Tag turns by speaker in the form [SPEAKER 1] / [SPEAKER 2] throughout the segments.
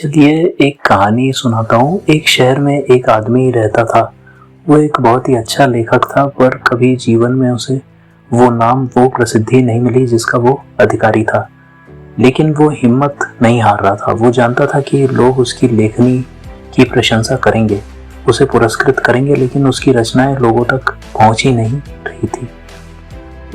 [SPEAKER 1] चलिए एक कहानी सुनाता हूँ। एक शहर में एक आदमी रहता था। वो एक बहुत ही अच्छा लेखक था, पर कभी जीवन में उसे वो नाम, वो प्रसिद्धि नहीं मिली जिसका वो अधिकारी था। लेकिन वो हिम्मत नहीं हार रहा था। वो जानता था कि लोग उसकी लेखनी की प्रशंसा करेंगे, उसे पुरस्कृत करेंगे, लेकिन उसकी रचनाएं लोगों तक पहुंच ही नहीं रही थी।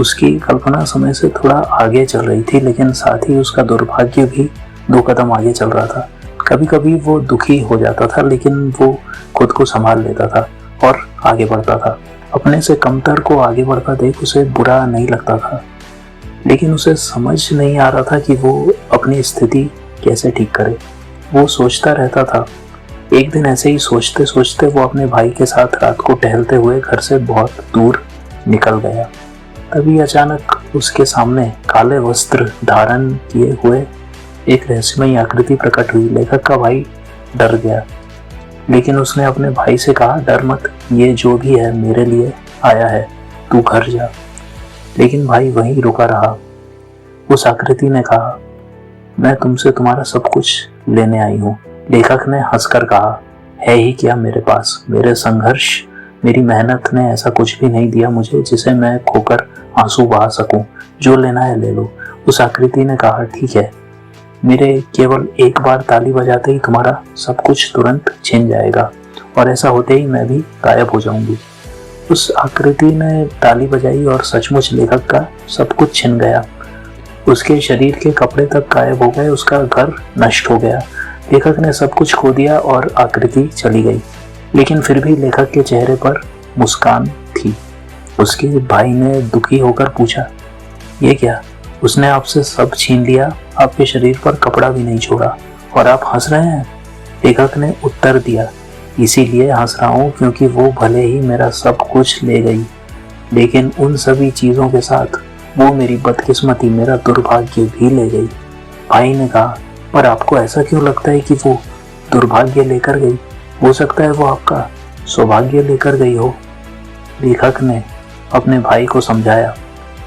[SPEAKER 1] उसकी कल्पना समय से थोड़ा आगे चल रही थी, लेकिन साथ ही उसका दुर्भाग्य भी 2 कदम आगे चल रहा था। कभी कभी वो दुखी हो जाता था, लेकिन वो खुद को संभाल लेता था और आगे बढ़ता था। अपने से कमतर को आगे बढ़ता देख उसे बुरा नहीं लगता था, लेकिन उसे समझ नहीं आ रहा था कि वो अपनी स्थिति कैसे ठीक करे। वो सोचता रहता था। एक दिन ऐसे ही सोचते सोचते वो अपने भाई के साथ रात को टहलते हुए घर से बहुत दूर निकल गया। तभी अचानक उसके सामने काले वस्त्र धारण किए हुए एक रहस्यमयी आकृति प्रकट हुई। लेखक का भाई डर गया, लेकिन उसने अपने भाई से कहा, डर मत, ये जो भी है मेरे लिए आया है, तू घर जा। लेकिन भाई वहीं रुका रहा। उस आकृति ने कहा, मैं तुमसे तुम्हारा सब कुछ लेने आई हूँ। लेखक ने हंसकर कहा, है ही क्या मेरे पास? मेरे संघर्ष, मेरी मेहनत ने ऐसा कुछ भी नहीं दिया मुझे जिसे मैं खोकर आंसू बहा सकूं। जो लेना है ले लो। उस आकृति ने कहा, ठीक है, मेरे केवल एक बार ताली बजाते ही तुम्हारा सब कुछ तुरंत छिन जाएगा, और ऐसा होते ही मैं भी गायब हो जाऊंगी। उस आकृति ने ताली बजाई और सचमुच लेखक का सब कुछ छिन गया। उसके शरीर के कपड़े तक गायब हो गए, उसका घर नष्ट हो गया। लेखक ने सब कुछ खो दिया और आकृति चली गई, लेकिन फिर भी लेखक के चेहरे पर मुस्कान थी। उसके भाई ने दुखी होकर पूछा, ये क्या? उसने आपसे सब छीन लिया, आपके शरीर पर कपड़ा भी नहीं छोड़ा, और आप हंस रहे हैं? लेखक ने उत्तर दिया, इसीलिए हंस रहा हूँ क्योंकि वो भले ही मेरा सब कुछ ले गई, लेकिन उन सभी चीजों के साथ वो मेरी बदकिस्मती, मेरा दुर्भाग्य भी ले गई। भाई ने कहा, पर आपको ऐसा क्यों लगता है कि वो दुर्भाग्य लेकर गई? हो सकता है वो आपका सौभाग्य लेकर गई हो। लेखक ने अपने भाई को समझाया,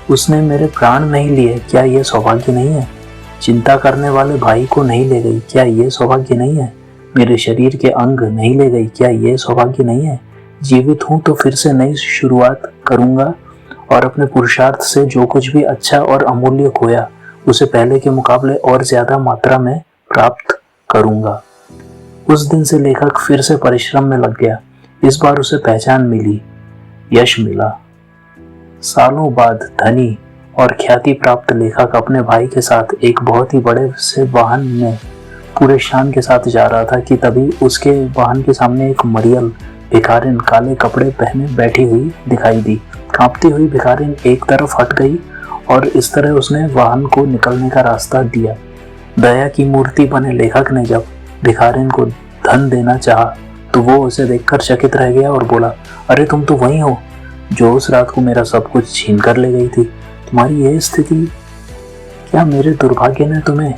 [SPEAKER 1] उसने मेरे प्राण नहीं लिए, क्या ये सौभाग्य नहीं है? चिंता करने वाले भाई को नहीं ले गई, क्या ये सौभाग्य नहीं है? मेरे शरीर के अंग नहीं ले गई, क्या ये सौभाग्य नहीं है? जीवित हूं तो फिर से नई शुरुआत करूंगा, और अपने पुरुषार्थ से जो कुछ भी अच्छा और अमूल्य खोया उसे पहले के मुकाबले और ज्यादा मात्रा में प्राप्त करूंगा। उस दिन से लेखक फिर से परिश्रम में लग गया। इस बार उसे पहचान मिली, यश मिला। सालों बाद धनी और ख्याति प्राप्त लेखक अपने भाई के साथ एक बहुत ही बड़े से वाहन में पूरे शान के साथ जा रहा था कि तभी उसके वाहन के सामने एक मरियल भिखारिन काले कपड़े पहने बैठी हुई दिखाई दी। कांपती हुई भिखारिन एक तरफ हट गई और इस तरह उसने वाहन को निकलने का रास्ता दिया। दया की मूर्ति बने लेखक ने जब भिखारिन को धन देना चाहा तो वो उसे देखकर चकित रह गया और बोला, अरे तुम तो वही हो जो उस रात को मेरा सब कुछ छीन कर ले गई थी। तुम्हारी यह स्थिति, क्या मेरे दुर्भाग्य ने तुम्हें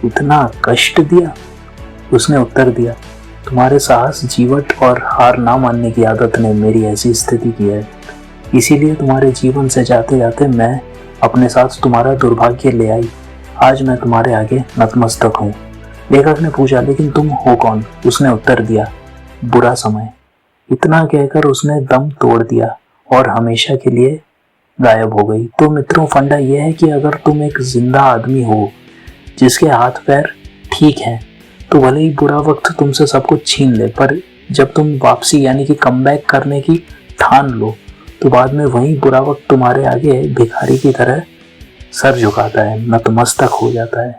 [SPEAKER 1] इतना कष्ट दिया? उसने उत्तर दिया, तुम्हारे साहस, जीवट और हार ना मानने की आदत ने मेरी ऐसी स्थिति की है। इसीलिए तुम्हारे जीवन से जाते जाते मैं अपने साथ तुम्हारा दुर्भाग्य ले आई। आज मैं तुम्हारे आगे नतमस्तक हूँ। लेखक ने पूछा, लेकिन तुम हो कौन? उसने उत्तर दिया, बुरा समय। इतना कहकर उसने दम तोड़ दिया और हमेशा के लिए गायब हो गई। तो मित्रों, फंडा यह है कि अगर तुम एक जिंदा आदमी हो जिसके हाथ पैर ठीक है, तो भले ही बुरा वक्त तुमसे सब कुछ छीन ले, पर जब तुम वापसी यानी कि कमबैक करने की ठान लो, तो बाद में वही बुरा वक्त तुम्हारे आगे भिखारी की तरह सर झुकाता है, नतमस्तक हो जाता है।